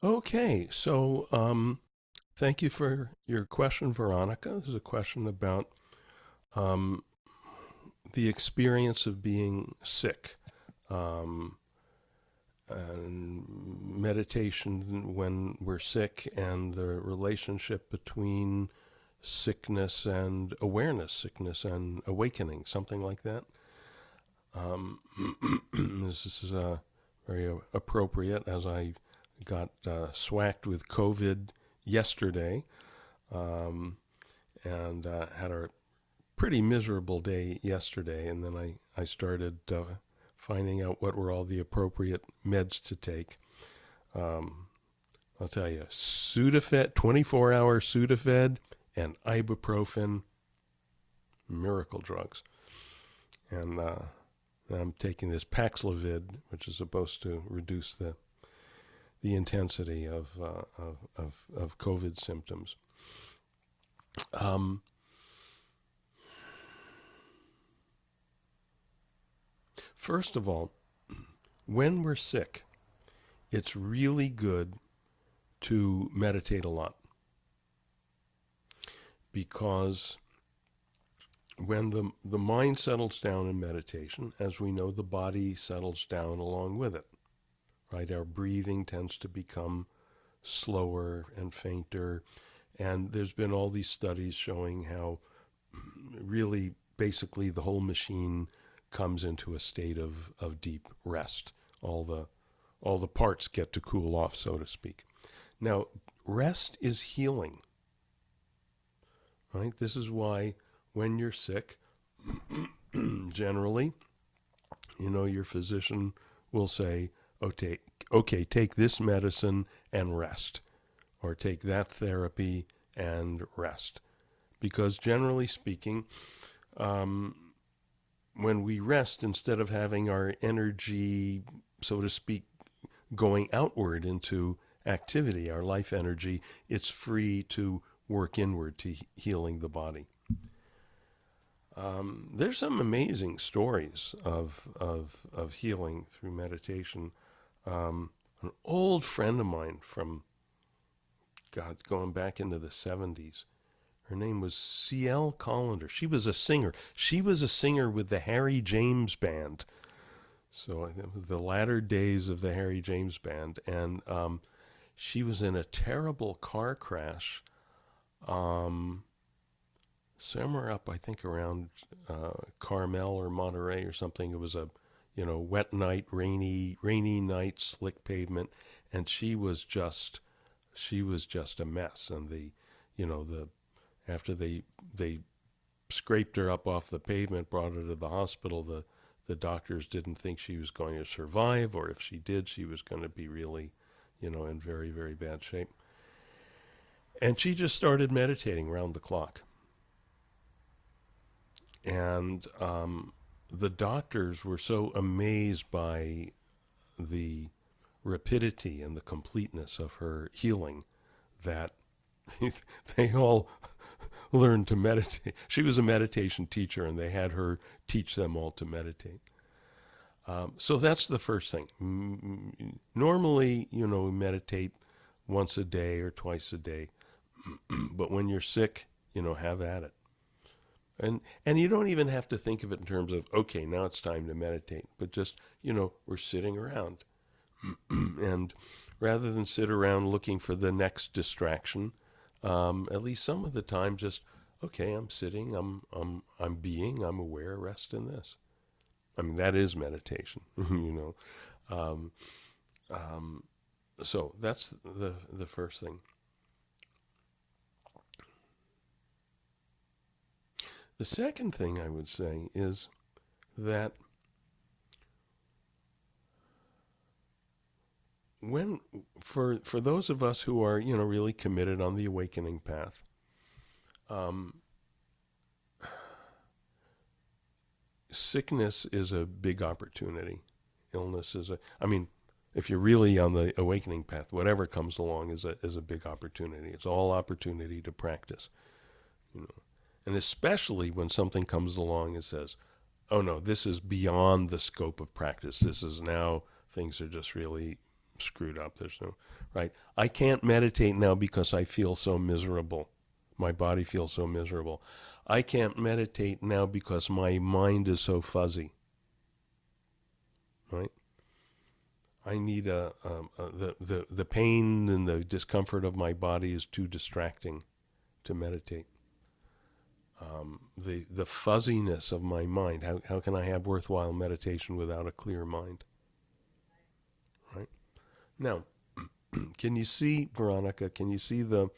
Okay, so thank you for your question, Veronica. This is a question about um, the experience of being sick, um, and meditation when we're sick, and the relationship between sickness and awareness, sickness and awakening, something like that. Um, this is very appropriate as I got swacked with COVID yesterday, um, and had a pretty miserable day yesterday. And then I started finding out what were all the appropriate meds to take. Um, I'll tell you, Sudafed, 24-hour Sudafed, and ibuprofen, miracle drugs. And I'm taking this Paxlovid, which is supposed to reduce the intensity of COVID symptoms. Um, First of all, when we're sick, it's really good to meditate a lot because when the mind settles down in meditation, as we know, the body settles down along with it, right? Our breathing tends to become slower and fainter. And there's been all these studies showing how really basically the whole machine comes into a state of deep rest. All the all the parts get to cool off, so to speak. Now, rest is healing, right? This is why when you're sick, generally, your physician will say, okay, take this medicine and rest, or take that therapy and rest. Because generally speaking, um, when we rest, instead of having our energy, so to speak, going outward into activity, our life energy, it's free to work inward to healing the body. There's some amazing stories of healing through meditation. An old friend of mine from, God, going back into the 70s, her name was C.L. Collender. She was a singer. She was a singer with the Harry James Band. So the latter days of the Harry James Band. And she was in a terrible car crash um, somewhere up, I think, around Carmel or Monterey or something. It was a, wet night, rainy night, slick pavement, and she was just a mess. And the after they scraped her up off the pavement, brought her to the hospital, the doctors didn't think she was going to survive, or if she did, she was going to be really, in very, very bad shape. And she just started meditating round the clock. And the doctors were so amazed by the rapidity and the completeness of her healing that they all learned to meditate. She was a meditation teacher, and they had her teach them all to meditate. So that's the first thing. Normally, we meditate once a day or twice a day, but when you're sick, have at it. And you don't even have to think of it in terms of, okay, now it's time to meditate, but just, we're sitting around. And rather than sit around looking for the next distraction, at least some of the time, just, okay, I'm sitting, I'm being, I'm aware, rest in this. I mean, that is meditation, you know. Um, um, so that's the first thing. The second thing I would say is that when for those of us who are really committed on the awakening path, um, sickness is a big opportunity. Illness is a, I mean, if you're really on the awakening path, whatever comes along is a big opportunity. It's all opportunity to practice, you know. And especially when something comes along and says, "Oh no, this is beyond the scope of practice. This is now things are just really screwed up. There's no, right? I can't meditate now because I feel so miserable. My body feels so miserable. I can't meditate now because my mind is so fuzzy, right? I need the pain and the discomfort of my body is too distracting to meditate. The fuzziness of my mind. How can I have worthwhile meditation without a clear mind? Right now, can you see, Veronica? Can you see the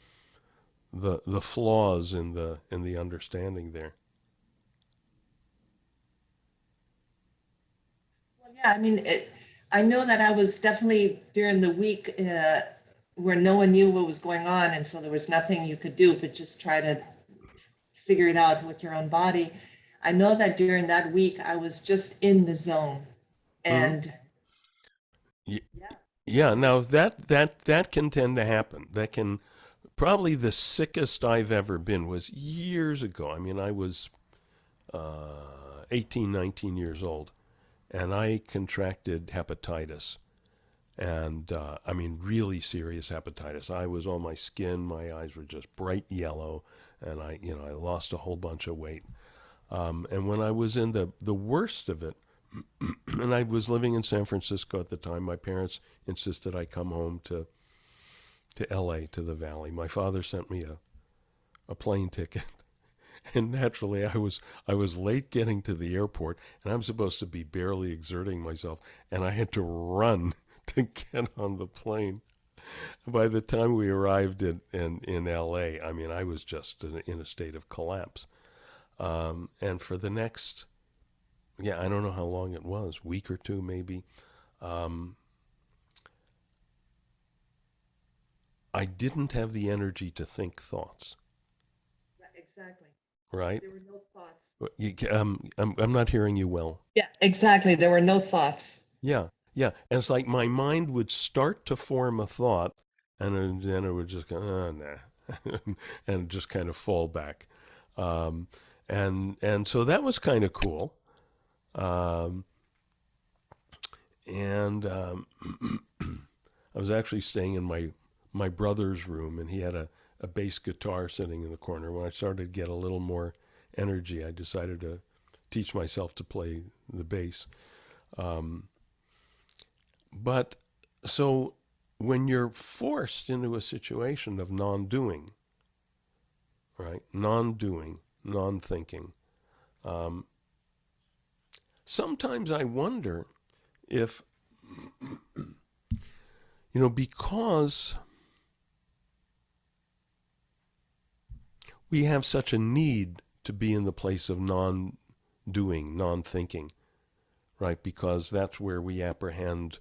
flaws in the understanding there? Well, yeah, I mean, I know that I was definitely during the week where no one knew what was going on, and so there was nothing you could do but just try to figure it out with your own body. I know that during that week I was just in the zone, Hmm. and Y- yeah, yeah. Now that can tend to happen. That can probably the sickest I've ever been was years ago. I mean, I was 18, 19 years old, and I contracted hepatitis. And I mean, really serious hepatitis. I was on my skin, my eyes were just bright yellow, and I lost a whole bunch of weight. And when I was in the worst of it, and I was living in San Francisco at the time, my parents insisted I come home to LA, to the Valley. My father sent me a plane ticket. And naturally, I was late getting to the airport, and I'm supposed to be barely exerting myself, and I had to run to get on the plane. By the time we arrived in LA, I mean, I was just in a state of collapse. And for the next, yeah, I don't know how long it was, week or two maybe, um, I didn't have the energy to think thoughts, yeah, exactly. right? There were no thoughts. I'm not hearing you well. Yeah, exactly. There were no thoughts. Yeah, yeah. And it's like my mind would start to form a thought, and then it would just go, oh, nah, and just kind of fall back. Um, and so that was kind of cool. Um, and I was actually staying in my brother's room, and he had a bass guitar sitting in the corner. When I started to get a little more energy, I decided to teach myself to play the bass. Um, but so when you're forced into a situation of non-doing, right? Non-doing, non-thinking. Um, Sometimes I wonder if, because we have such a need to be in the place of non-doing, non-thinking, right? Because that's where we apprehend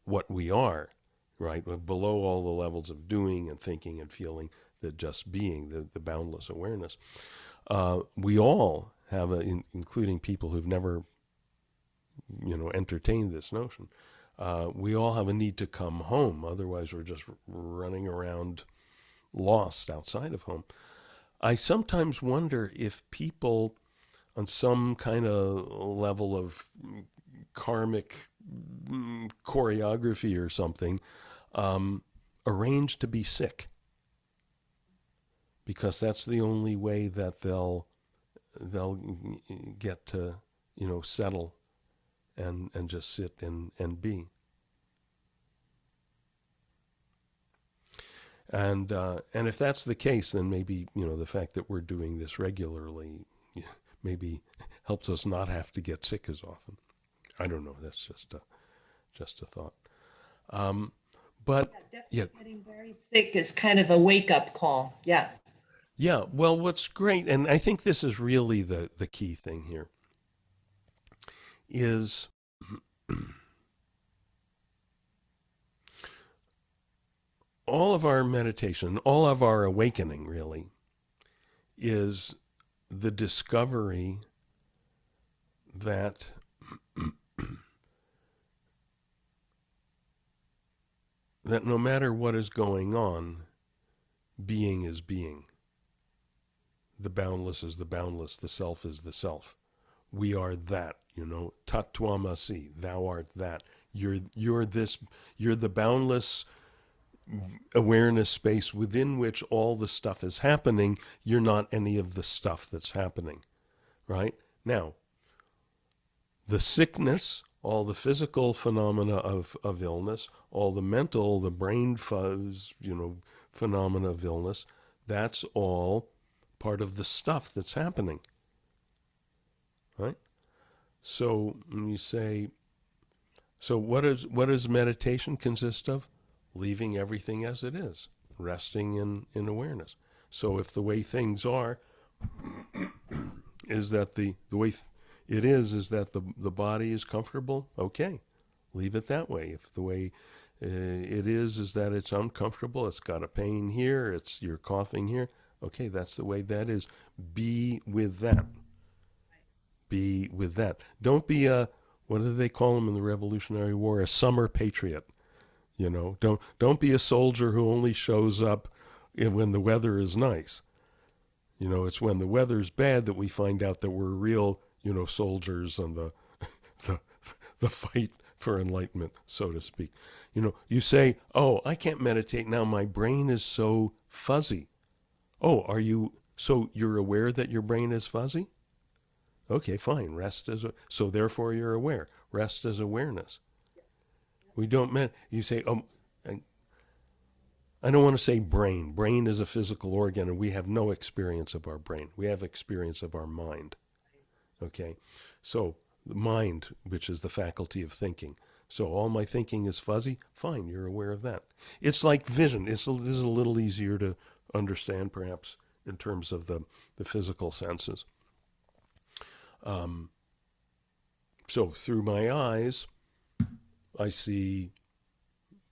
what we are, right? Below all the levels of doing and thinking and feeling, the just being, the boundless awareness. We all have, including people who've never, entertained this notion. We all have a need to come home. Otherwise, we're just running around lost outside of home. I sometimes wonder if people on some kind of level of karmic choreography or something um, arrange to be sick because that's the only way that they'll get to settle and just sit and be. And if that's the case, then maybe the fact that we're doing this regularly maybe helps us not have to get sick as often. I don't know. That's just a thought. Um, but Yeah, yeah, definitely getting very sick is kind of a wake up call. Yeah. yeah. Well, what's great, and I think this is really the key thing here, is all of our meditation, all of our awakening, really, is the discovery that that no matter what is going on, being is being. The boundless is the boundless. The self is the self. We are that, Tat twam asi. Thou art that. You're this. You're the boundless awareness space within which all the stuff is happening. You're not any of the stuff that's happening, right? Now, the sickness, all the physical phenomena of illness, all the mental, the brain fuzz, phenomena of illness, that's all part of the stuff that's happening, right? So when you say, so what does meditation consist of? Leaving everything as it is, resting in awareness. So if the way things are is that the way it is that the body is comfortable, okay, leave it that way. If the way it is that it's uncomfortable, it's got a pain here, you're coughing here, okay, that's the way that is. Be with that. Be with that. Don't be what do they call them in the Revolutionary War? A summer patriot. Don't be a soldier who only shows up when the weather is nice. It's when the weather's bad that we find out that we're real, soldiers on the the fight for enlightenment, so to speak. You say, "Oh, I can't meditate now. My brain is so fuzzy." Oh, are you? So you're aware that your brain is fuzzy? Okay, fine. So therefore you're aware. Rest is awareness. We don't you say, "Oh, I don't want to say brain. Brain is a physical organ, and we have no experience of our brain. We have experience of our mind." Okay, so the mind, which is the faculty of thinking. So all my thinking is fuzzy. Fine, you're aware of that. It's like vision. This is a little easier to understand, perhaps, in terms of the physical senses. So through my eyes, I see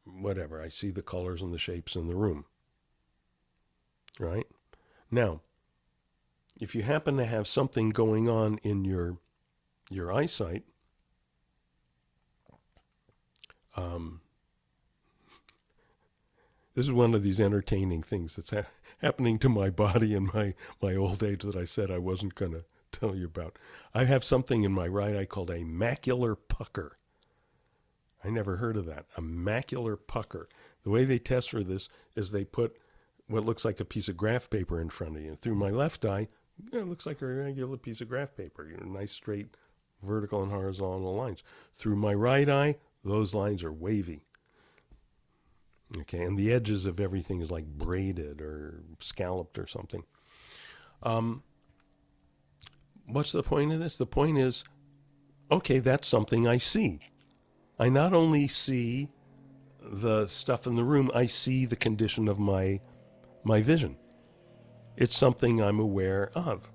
whatever. I see the colors and the shapes in the room. Right? Now, if you happen to have something going on in your eyesight, this is one of these entertaining things that's happening to my body in my old age that I said I wasn't going to tell you about. I have something in my right eye called a macular pucker. I never heard of that. A macular pucker. The way they test for this is they put what looks like a piece of graph paper in front of you. Through my left eye, it looks like a regular piece of graph paper. Nice straight vertical and horizontal lines. Through my right eye, those lines are wavy. Okay, and the edges of everything is like braided or scalloped or something. What's the point of this? The point is, okay, that's something I see. I not only see the stuff in the room, I see the condition of my vision. It's something I'm aware of.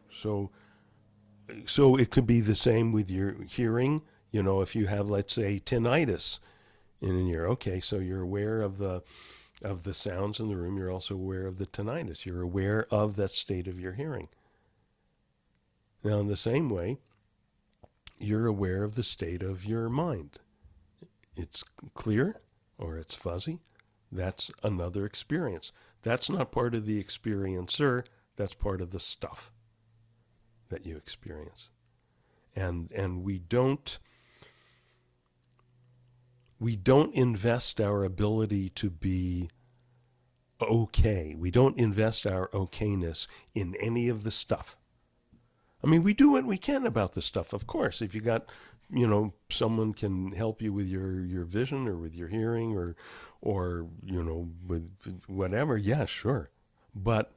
So it could be the same with your hearing. If you have, let's say, tinnitus in an ear, okay, so you're aware of the sounds in the room. You're also aware of the tinnitus. You're aware of that state of your hearing. Now, in the same way, you're aware of the state of your mind. It's clear or it's fuzzy. That's another experience. That's not part of the experiencer. That's part of the stuff that you experience. And we don't invest our ability to be okay. We don't invest our okayness in any of the stuff. I mean, we do what we can about the stuff, of course. If you got, someone can help you with your vision or with your hearing or with whatever, yeah, sure. But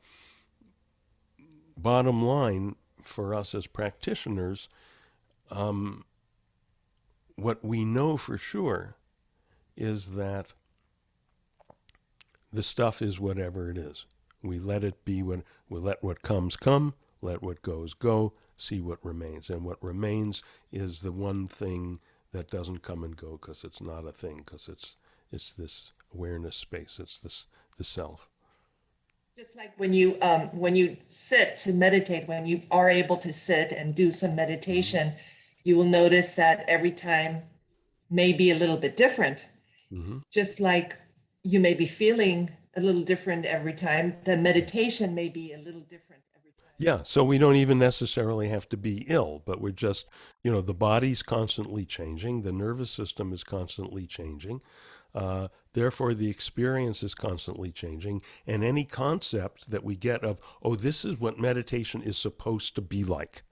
bottom line for us as practitioners, what we know for sure is that the stuff is whatever it is. We let it be we let what comes come, let what goes go, see what remains. And what remains is the one thing that doesn't come and go because it's not a thing, because it's this awareness space, it's the self. Just like when you sit to meditate, when you are able to sit and do some meditation, you will notice that every time may be a little bit different. Mm-hmm. Just like you may be feeling a little different every time, the meditation may be a little different every time. Yeah, so we don't even necessarily have to be ill, but we're just, the body's constantly changing, the nervous system is constantly changing. Therefore, the experience is constantly changing. And any concept that we get of, oh, this is what meditation is supposed to be like.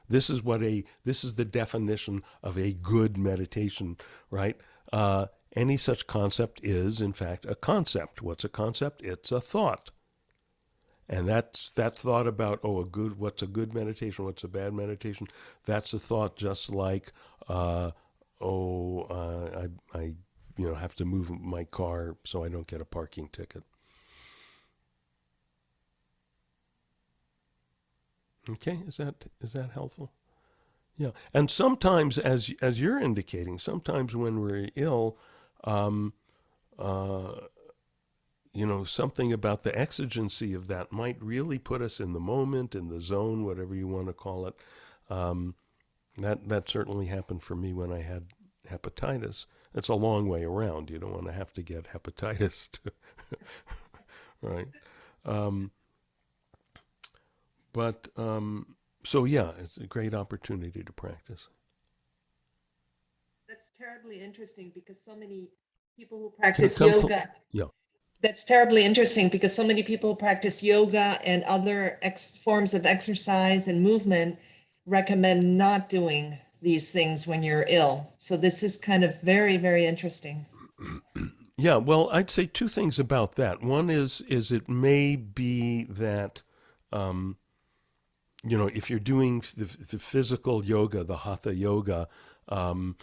This is the definition of a good meditation, right? Any such concept is, in fact, a concept. What's a concept? It's a thought. And that's that thought about, oh, what's a good meditation, what's a bad meditation. That's a thought just like, oh, have to move my car so I don't get a parking ticket. Okay, is that helpful? Yeah, and sometimes, as you're indicating, sometimes when we're ill, um, uh, something about the exigency of that might really put us in the moment, in the zone, whatever you want to call it. Um, that certainly happened for me when I had hepatitis. It's a long way around. You don't want to have to get hepatitis, right? Um, but so yeah, it's a great opportunity to practice. That's terribly interesting because so many people who Can practice come, yoga, yeah. that's terribly interesting because so many people who practice yoga and other forms of exercise and movement recommend not doing these things when you're ill. So this is kind of very, very interesting. Yeah, well, I'd say two things about that. One is it may be that if you're doing the physical yoga, the hatha yoga, um,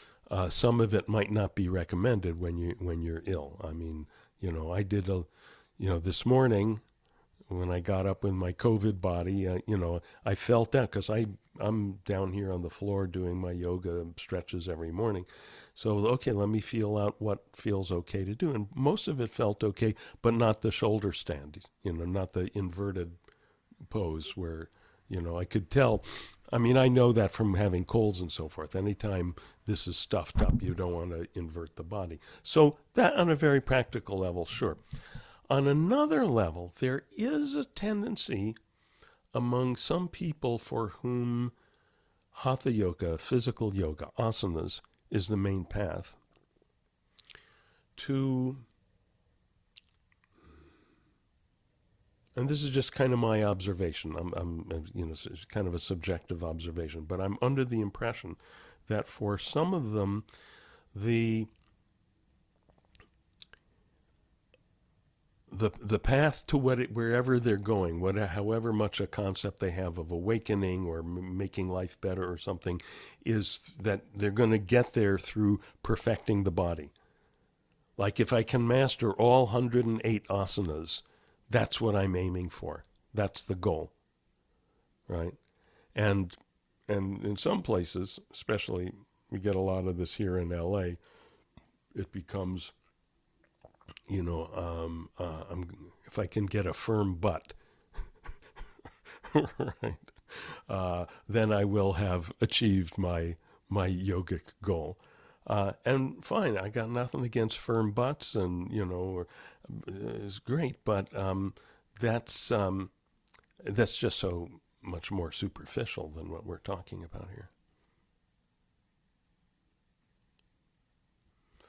some of it might not be recommended when you're ill. I mean, I did this morning when I got up with my COVID body, I felt that because I'm down here on the floor doing my yoga stretches every morning. So okay, let me feel out what feels okay to do, and most of it felt okay, but not the shoulder stand, not the inverted pose where, I could tell. I mean, I know that from having colds and so forth. Anytime this is stuffed up, you don't want to invert the body. So that on a very practical level, sure. On another level, there is a tendency among some people for whom hatha yoga, physical yoga, asanas, is the main path to, and this is just kind of my observation. It's kind of a subjective observation, but I'm under the impression that for some of them, the the path to wherever they're going, however much a concept they have of awakening or making life better or something, is that they're going to get there through perfecting the body. Like if I can master all 108 asanas, that's what I'm aiming for. That's the goal, right? And and in some places, especially we get a lot of this here in LA, it becomes, if I can get a firm butt, right, then I will have achieved my yogic goal. And fine, I got nothing against firm butts, and it's great, but that's that's just so much more superficial than what we're talking about here.